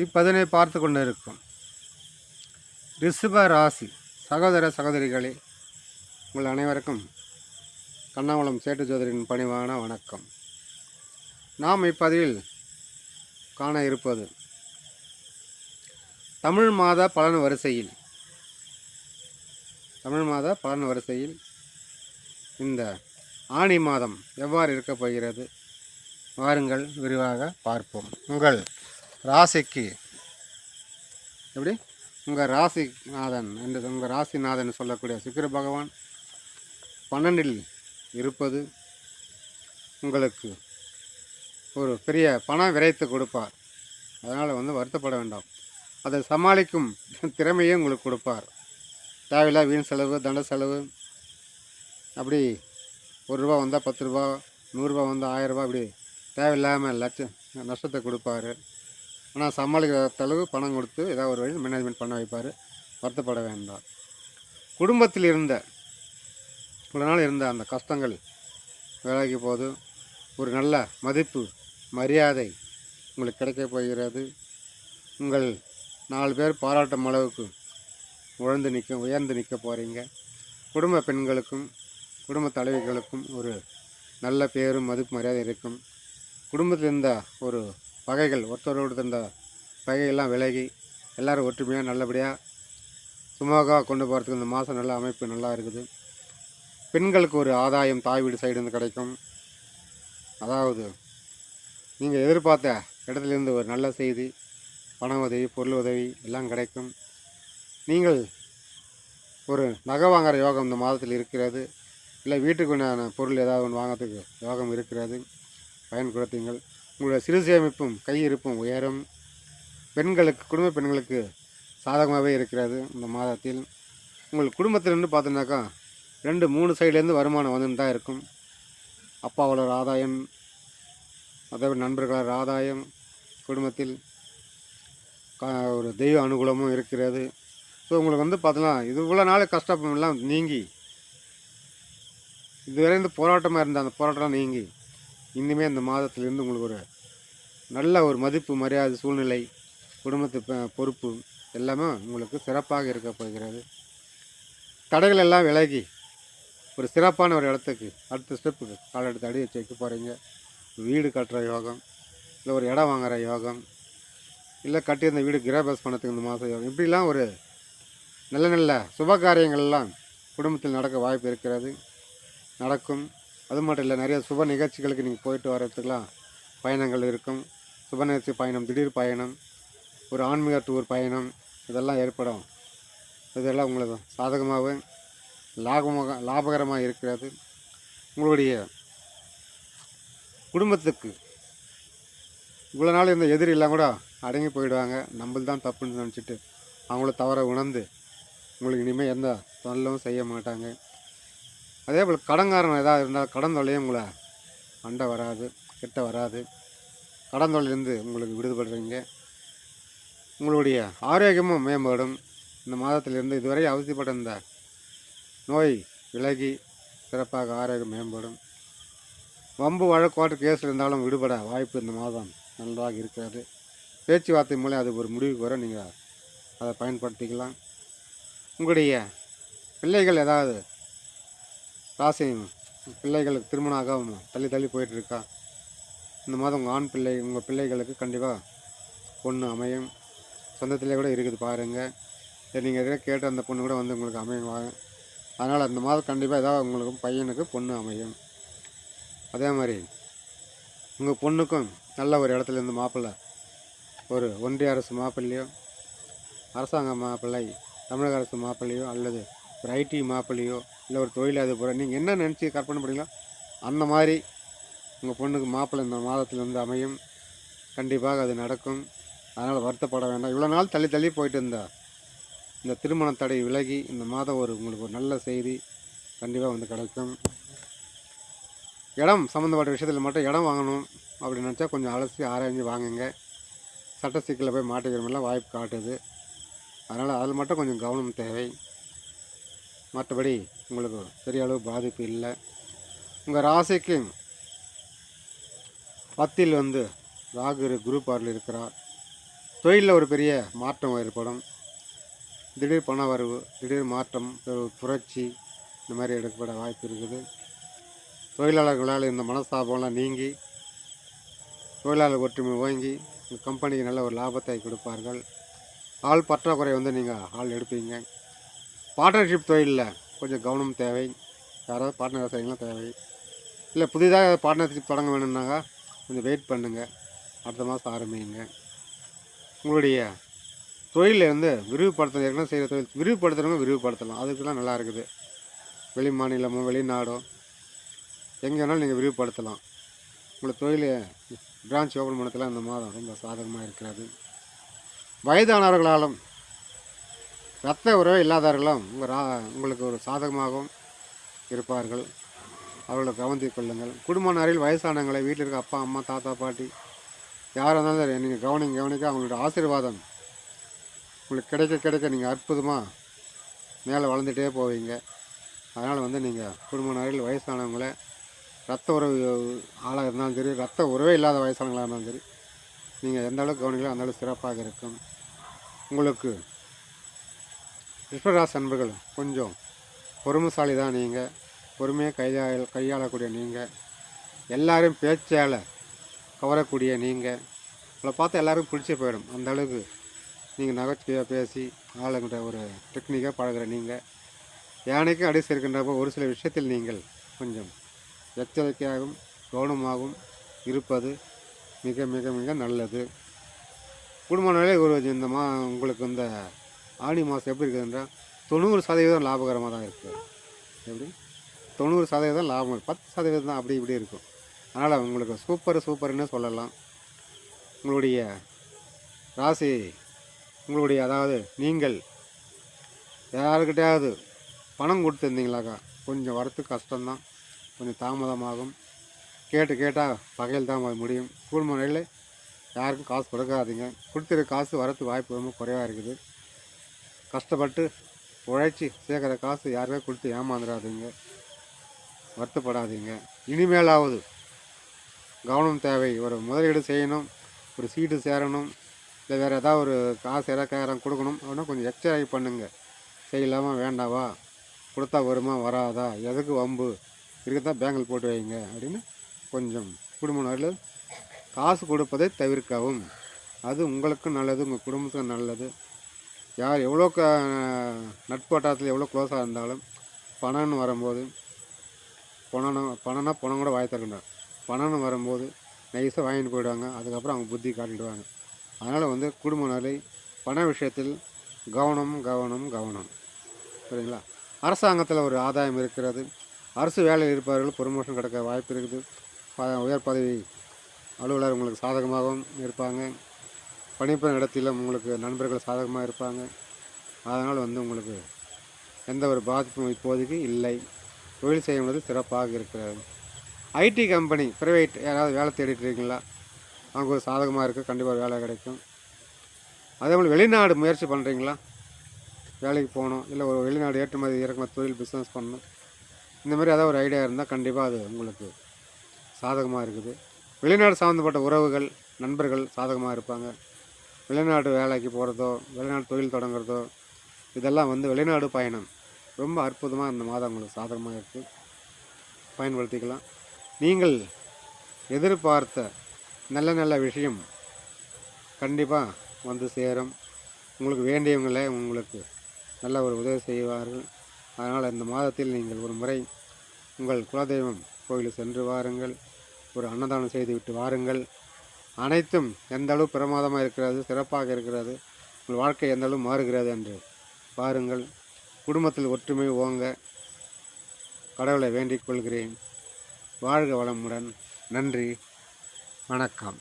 இப்பதனை பார்த்து கொண்டு இருக்கும் ரிஷப ராசி சகோதர சகோதரிகளே, உங்கள் அனைவருக்கும் கண்ணாமலம் சேட்டு ஜோதிடரின் பணிவான வணக்கம். நாம் இப்பதிவில் காண இருப்பது தமிழ் மாத பலன் வரிசையில் இந்த ஆனி மாதம் எவ்வாறு இருக்கப் போகிறது, வாருங்கள் விரிவாக பார்ப்போம். உங்கள் ராசிக்கு எப்படி உங்கள் ராசிநாதன் சொல்லக்கூடிய சுக்கிர பகவான் 12இல் இருப்பது உங்களுக்கு ஒரு பெரிய பணம் விரைத்து கொடுப்பார். அதனால் வருத்தப்பட வேண்டாம். அதை சமாளிக்கும் திறமையே உங்களுக்கு கொடுப்பார். தேவையில்லா வீண் செலவு, தண்ட செலவு, அப்படி ₹1 வந்தால் ₹10, ₹100 வந்தால் ₹1000, அப்படி தேவையில்லாமல் நஷ்டத்தை கொடுப்பாரு. ஆனால் சமாளிக்கிற அளவு பணம் கொடுத்து ஏதாவது ஒரு வழி மேனேஜ்மெண்ட் பண்ண வைப்பார். வருத்தப்பட வேண்டாம். குடும்பத்தில் இவ்வளோ நாள் இருந்த அந்த கஷ்டங்கள் விலகி போது ஒரு நல்ல மதிப்பு மரியாதை உங்களுக்கு கிடைக்க போகிறது. உங்கள் 4 பேர் பாராட்டும் அளவுக்கு உயர்ந்து நிற்க போகிறீங்க. குடும்ப பெண்களுக்கும் குடும்ப தலைவிகளுக்கும் ஒரு நல்ல பேரும் மதிப்பு மரியாதை இருக்கும். குடும்பத்தில் இருந்த ஒரு பகைகள், ஒருத்தரோடு இருந்த பகைகள்லாம் விலகி எல்லோரும் ஒற்றுமையாக நல்லபடியாக சுமூகமாக கொண்டு போகிறதுக்கு இந்த மாதம் நல்ல அமைப்பு நல்லா இருக்குது. பெண்களுக்கு ஒரு ஆதாயம் தாய் வீடு சைடு கிடைக்கும். அதாவது நீங்கள் எதிர்பார்த்த இடத்துலேருந்து ஒரு நல்ல செய்தி, பண உதவி, பொருள் உதவி எல்லாம் கிடைக்கும். நீங்கள் ஒரு நகை வாங்குகிற யோகம் இந்த மாதத்தில் இருக்கிறது. இல்லை வீட்டுக்குண்டான பொருள் ஏதாவது ஒன்று வாங்கிறதுக்கு யோகம் இருக்கிறது. பயன்படுத்துங்கள். உங்களுடைய சிறு சேமிப்பும் கையிருப்பும் உயரும். குடும்ப பெண்களுக்கு சாதகமாகவே இருக்கிறது. இந்த மாதத்தில் உங்கள் குடும்பத்திலிருந்து பார்த்தோன்னாக்கா 2-3 சைட்லேருந்து வருமானம் வந்துன்னு தான் இருக்கும். அப்பாவோட ஆதாயம், அதேபோல் நண்பர்களோட ஆதாயம், குடும்பத்தில் ஒரு தெய்வ அனுகூலமும் இருக்கிறது. ஸோ உங்களுக்கு பார்த்தோன்னா இது இவ்வளோ நாள் கஷ்டமெல்லாம் நீங்கி, இதுவரை போராட்டமாக இருந்த அந்த போராட்டம் நீங்கி இனிமேல் இந்த மாதத்திலிருந்து உங்களுக்கு ஒரு நல்ல ஒரு மதிப்பு மரியாதை சூழ்நிலை, குடும்பத்து பொறுப்பு எல்லாமே உங்களுக்கு சிறப்பாக இருக்க போகிறது. தடைகள் எல்லாம் விலகி ஒரு சிறப்பான ஒரு இடத்துக்கு அடுத்த ஸ்டெப்புக்கு கால் எடுத்து அடி வச்சு வைக்க போகிறீங்க. வீடு கட்டுற யோகம், இல்லை ஒரு இடம் வாங்குகிற யோகம், இல்லை கட்டியிருந்த வீடு கிரகபிரவேசம் பண்ணத்துக்கு இந்த மாதம் யோகம், இப்படிலாம் ஒரு நல்ல நல்ல சுப காரியங்கள்லாம் குடும்பத்தில் நடக்க வாய்ப்பு இருக்கிறது. நடக்கும். அது மட்டும் இல்லை, நிறைய சுப நிகழ்ச்சிகளுக்கு நீங்கள் போயிட்டு வர்றதுக்கெலாம் பயணங்கள் இருக்கும். சுப நிகழ்ச்சி பயணம், திடீர் பயணம், ஒரு ஆன்மீக டூர் பயணம், இதெல்லாம் ஏற்படும். இதெல்லாம் உங்களுக்கு சாதகமாகவும் லாபகரமாக இருக்கிறது. உங்களுடைய குடும்பத்துக்கு இவ்வளோ நாள் இந்த எதிரிலாம் கூட அடங்கி போயிடுவாங்க. நம்மளது தான் தப்புன்னு நினச்சிட்டு அவங்கள தவற உணர்ந்து உங்களுக்கு இனிமேல் எந்த தொல்லும் செய்ய மாட்டாங்க. அதே போல் கடன்காரன் ஏதாவது இருந்தால் கடன் தொல்லையும் உங்களை கிட்ட வராது. கடன் தொல்லையிலேருந்து உங்களுக்கு விடுபடுறீங்க. உங்களுடைய ஆரோக்கியமும் மேம்படும். இந்த மாதத்திலிருந்து இதுவரை அவசியப்பட்ட இந்த நோய் விலகி சிறப்பாக ஆரோக்கியம் மேம்படும். வம்பு வழக்கு கேஸ் இருந்தாலும் விடுபட வாய்ப்பு இந்த மாதம் நன்றாக இருக்கிறது. பேச்சுவார்த்தை மூலம் அது ஒரு முடிவுக்கு வர நீங்கள் அதை பயன்படுத்திக்கலாம். உங்களுடைய பிள்ளைகள் ஏதாவது பிள்ளைகளுக்கு திருமணம் ஆகாமல் தள்ளி போயிட்டுருக்கா, இந்த மாதம் உங்கள் பிள்ளைகளுக்கு கண்டிப்பாக பொண்ணு அமையும். சொந்தத்திலே கூட இருக்குது பாருங்கள். நீங்கள் எதிரே கேட்ட அந்த பொண்ணு கூட உங்களுக்கு அமையும். அதனால் அந்த மாதம் கண்டிப்பாக ஏதாவது உங்களுக்கு பையனுக்கு பொண்ணு அமையும். அதே மாதிரி உங்கள் பொண்ணுக்கும் நல்ல ஒரு இடத்துலேருந்து மாப்பிள்ளை, ஒரு ஒன்றிய அரசு மாப்பிள்ளையோ, அரசாங்க மாப்பிள்ளை, தமிழக அரசு மாப்பிள்ளையோ, அல்லது ஒரு ஐடி மாப்பிள்ளையோ, இல்லை ஒரு தொழிலதிபர், நீங்கள் என்ன நினச்சி கற்பனை பண்ணுறீங்களோ அந்த மாதிரி உங்கள் பொண்ணுக்கு மாப்பிள்ளை இந்த மாதத்திலிருந்து அமையும். கண்டிப்பாக அது நடக்கும். அதனால் வருத்தப்பட வேண்டாம். இவ்வளோ நாள் தள்ளி போயிட்டு இந்த திருமண தடை விலகி இந்த மாதம் உங்களுக்கு ஒரு நல்ல செய்தி கண்டிப்பாக கிடைக்கும். இடம் சம்மந்தப்பட்ட விஷயத்தில் மட்டும் இடம் வாங்கணும் அப்படின்னு நினச்சா கொஞ்சம் அலசி ஆராய்ஞ்சு வாங்குங்க. சட்ட சிக்கலில் போய் மாட்டிக்கிறமெல்லாம் வாய்ப்பு காட்டுது. அதனால் அதில் மட்டும் கொஞ்சம் கவனம் தேவை. மற்றபடி உங்களுக்கு பெரிய அளவு பாதிப்பு இல்லை. உங்கள் ராசிக்கு 10இல் ராகு குரு பார்வையில் இருக்கிறார். தொழிலில் ஒரு பெரிய மாற்றம் ஏற்படும். திடீர் பண வரவு, திடீர் மாற்றம், புரட்சி இந்த மாதிரி ஏற்பட வாய்ப்பு இருக்குது. தொழிலாளர்களால் இந்த மனஸ்தாபம்லாம் நீங்கி தொழிலாளர் ஒற்றுமை ஓங்கி கம்பெனிக்கு நல்ல ஒரு லாபத்தை கொடுப்பார்கள். ஆள் பற்றாக்குறை நீங்கள் ஆள் எடுப்பீங்க. பார்ட்னர்ஷிப் தொழிலில் கொஞ்சம் கவனம் தேவை. யாராவது பார்ட்னர் விவசாயிகள்லாம் தேவை. இல்லை புதிதாக பார்ட்னர்ஷிப் தொடங்க வேணும்னாக்கா கொஞ்சம் வெயிட் பண்ணுங்கள். அடுத்த மாதம் ஆரம்பிங்க. உங்களுடைய தொழிலில் விரிவுபடுத்தணும். ஏற்கனவே செய்கிற தொழில் விரிவுபடுத்துகிறவங்க விரிவுபடுத்தலாம். அதுக்கெல்லாம் நல்லா இருக்குது. வெளி மாநிலமோ வெளிநாடோ எங்கே வேணாலும் நீங்கள் விரிவுபடுத்தலாம். உங்களை தொழில் பிரான்ச் ஓப்பன் பண்ணத்தில் இந்த மாதம் ரொம்ப சாதகமாக இருக்கிறது. வயதானவர்களாலும் இரத்த உறவே இல்லாதவர்களும் உங்களுக்கு ஒரு சாதகமாகவும் இருப்பார்கள். அவர்களை கவனித்து கொள்ளுங்கள். குடும்ப நிறையில் வயசானவங்களை வீட்டில் இருக்க அப்பா அம்மா தாத்தா பாட்டி யாராக இருந்தாலும் நீங்கள் கவனிக்க அவங்களோட ஆசீர்வாதம் உங்களுக்கு கிடைக்க கிடைக்க நீங்கள் அற்புதமாக மேலே வளர்ந்துட்டே போவீங்க. அதனால் நீங்கள் குடும்ப நிறையில் வயசானவங்களை ரத்த உறவு ஆளாக இருந்தாலும் சரி, ரத்த உறவே இல்லாத வயசானவங்களாக இருந்தாலும் சரி, நீங்கள் எந்த அளவுக்கு கவனிங்களோ அந்த அளவுக்கு சிறப்பாக இருக்கும். உங்களுக்கு ரிஷபராசி அன்பர்கள் கொஞ்சம் பொறுமைசாலி தான். நீங்கள் பொறுமையாக கையாளக்கூடிய நீங்கள், எல்லாரையும் பேச்சால் கவரக்கூடிய நீங்கள், உங்களை பார்த்து எல்லாருக்கும் பிடிச்சி போயிடும். அந்த அளவுக்கு நீங்கள் நகைச்சுவையாக பேசி ஆளுங்கிட்ட ஒரு டெக்னிக்காக பழகிற நீங்கள், யானைக்கும் அடி சேர்க்கின்றப்போ ஒரு சில விஷயத்தில் நீங்கள் கொஞ்சம் எச்சரிக்கையாகவும் கவனமாகவும் இருப்பது மிக மிக மிக நல்லது. குடும்ப நிலையில் உங்களுக்கு இந்த ஆடி மாதம் எப்படி இருக்குதுன்றால் 90% லாபகரமாக தான் இருக்குது. எப்படி 90% லாபம், 10% தான் அப்படி இப்படி இருக்கும். அதனால் உங்களுக்கு சூப்பர்னு சொல்லலாம். உங்களுடைய ராசி அதாவது நீங்கள் யாருக்கிட்டையாவது பணம் கொடுத்துருந்தீங்களாக்கா கொஞ்சம் வரத்துக்கு கஷ்டம்தான், கொஞ்சம் தாமதமாகும். கேட்டால் பகையில் தான் முடியும். குடும்ப நிலையில் யாருக்கும் காசு கொடுக்காதீங்க. கொடுத்துருக்க காசு வரத்துக்கு வாய்ப்பு ரொம்ப குறைவாக இருக்குது. கஷ்டப்பட்டு உழைச்சி சேர்க்குற காசு யாருமே கொடுத்து ஏமாந்துடாதீங்க, வருத்தப்படாதீங்க. இனிமேலாவது கவனம் தேவை. ஒரு முதலீடு செய்யணும், ஒரு சீட்டு சேரணும், இல்லை வேறு ஏதாவது ஒரு காசு யாராவது கேட்குறாங்க கொடுக்கணும் அப்படின்னா கொஞ்சம் எச்சரிக்கை பண்ணுங்கள். செய்யலாமா வேண்டாவா, கொடுத்தா வருமா வராதா, எதுக்கு வம்பு இருக்கத்தான் பேங்கில் போட்டு வைங்க அப்படின்னு கொஞ்சம் குடும்ப நல்லது. காசு கொடுப்பதை தவிர்க்கவும். அது உங்களுக்கும் நல்லது, உங்கள் குடும்பத்துக்கும் நல்லது. யார் எவ்வளோ நட்பு வட்டாரத்தில் எவ்வளோ க்ளோஸாக இருந்தாலும் பணம்னு வரும்போது பணம்னா பணம் கூட வாய் தரக்கூடாது. பணம்னு வரும்போது நைஸாக வாங்கிட்டு போயிடுவாங்க. அதுக்கப்புறம் அவங்க புத்தி காட்டிடுவாங்க. அதனால் குடும்ப நிலை பண விஷயத்தில் கவனம். சரிங்களா? அரசாங்கத்தில் ஒரு ஆதாயம் இருக்கிறது. அரசு வேலையில் இருப்பவர்கள் ப்ரொமோஷன் கிடைக்க வாய்ப்பு இருக்குது. உயர் பதவி அலுவலர் உங்களுக்கு சாதகமாகவும் இருப்பாங்க. பணிபுரியும் இடத்திலும் உங்களுக்கு நண்பர்கள் சாதகமாக இருப்பாங்க. அதனால் உங்களுக்கு எந்த ஒரு பாதிப்பும் இப்போதைக்கு இல்லை. தொழில் செய்யும்போது சிறப்பாக இருக்கிறது. ஐடி கம்பெனி ப்ரைவேட் யாராவது வேலை தேடிட்டு இருக்கீங்களா? அவங்க ஒரு சாதகமாக இருக்குது, கண்டிப்பாக வேலை கிடைக்கும். அதே போல் வெளிநாடு முயற்சி பண்ணுறீங்களா? வேலைக்கு போகணும், இல்லை ஒரு வெளிநாடு ஏற்றுமதி இறக்குமதி தொழில் பிஸ்னஸ் பண்ணணும், இந்த மாதிரி ஏதாவது ஒரு ஐடியா இருந்தால் கண்டிப்பாக அது உங்களுக்கு சாதகமாக இருக்குது. வெளிநாடு சம்மந்தப்பட்ட உறவுகள் நண்பர்கள் சாதகமாக இருப்பாங்க. வெளிநாடு வேலைக்கு போகிறதோ, வெளிநாடு தொழில் தொடங்குறதோ, இதெல்லாம் வெளிநாடு பயணம் ரொம்ப அற்புதமாக இந்த மாதம் உங்களுக்கு சாதகமாக இருக்குது. பயன்படுத்திக்கலாம். நீங்கள் எதிர்பார்த்த நல்ல விஷயம் கண்டிப்பாக சேரும். உங்களுக்கு வேண்டியவங்களே உங்களுக்கு நல்ல ஒரு உதவி செய்வார்கள். அதனால் இந்த மாதத்தில் நீங்கள் ஒரு முறை உங்கள் குலதெய்வம் கோயிலுக்கு சென்று வாருங்கள். ஒரு அன்னதானம் செய்துவிட்டு வாருங்கள். அனைத்தும் எந்த அளவு பிரமாதமாக இருக்கிறது, சிறப்பாக இருக்கிறது, உங்கள் வாழ்க்கை எந்த அளவு மாறுகிறது என்று பாருங்கள். குடும்பத்தில் ஒற்றுமை ஓங்க கடவுளை வேண்டிக் கொள்கிறேன். வாழ்க வளமுடன். நன்றி, வணக்கம்.